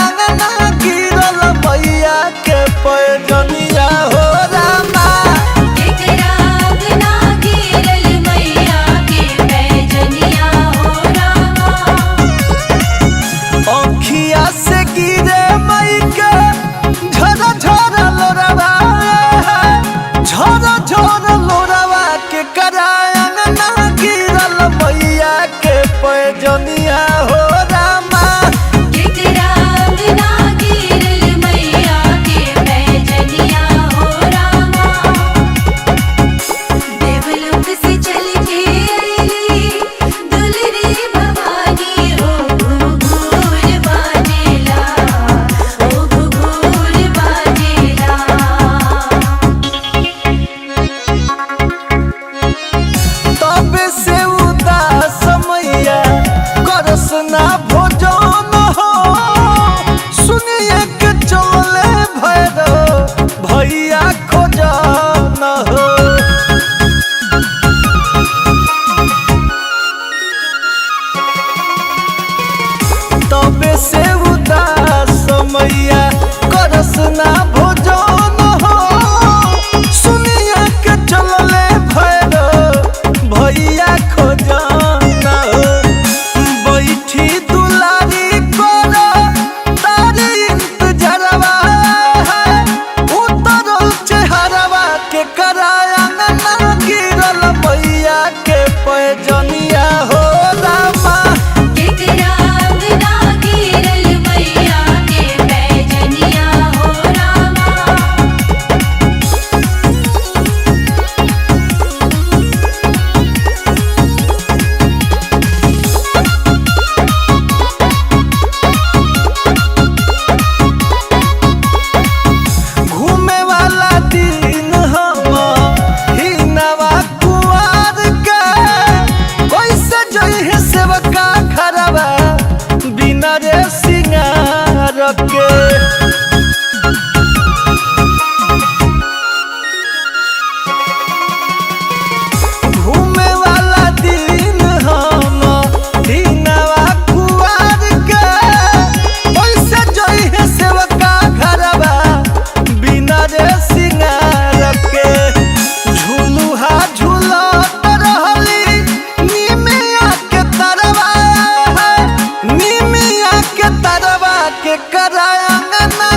अंगना गिरल मैया के पैजनिया हो रामा। केकरा अंगना गिरल मैया के पैजनिया हो रामा। आँखिया से गिरे मई के झर झर लोरवा, झर झर लोरवा के करा अंगना गिरल मैया के पैजनिया हो रामा। केकरा अंगना गिरल मैया के पैजनिया हो रामा। देवलोक से चल के अइली दुलरी भवानी हो, घूघूर बाजेला, ओ घूघूर बाजेला। तब से उदास मैया करस ना भोजन हो, सुनिए के चले भैरव भैया खोजन हो। तब से उदास मैया करस ना भोजन हो, सुनिए के चलले भैरव भैया खोजन हो। बैठी दुलारी कर तारी इंतजरवा, उतरल चेहरवा के करा अंगना गिरल मैया के पैजनिया हो रामा। केकरा अंगना गिरल मैया के पैजनिया हो रामा। घूमे वाला दिन हम हिनवा कुआर के, कैसे जइहे सेवका खरवा बिना रे सिंगार के। घूमे वाला दिन हम हिनवा कुआर के, कैसे जइहे सेवका घरवा बिना रे सिंगार के। झुलुहा झुलत रहली निमिया के तरवा, निमिया के तरवा के करा अंगना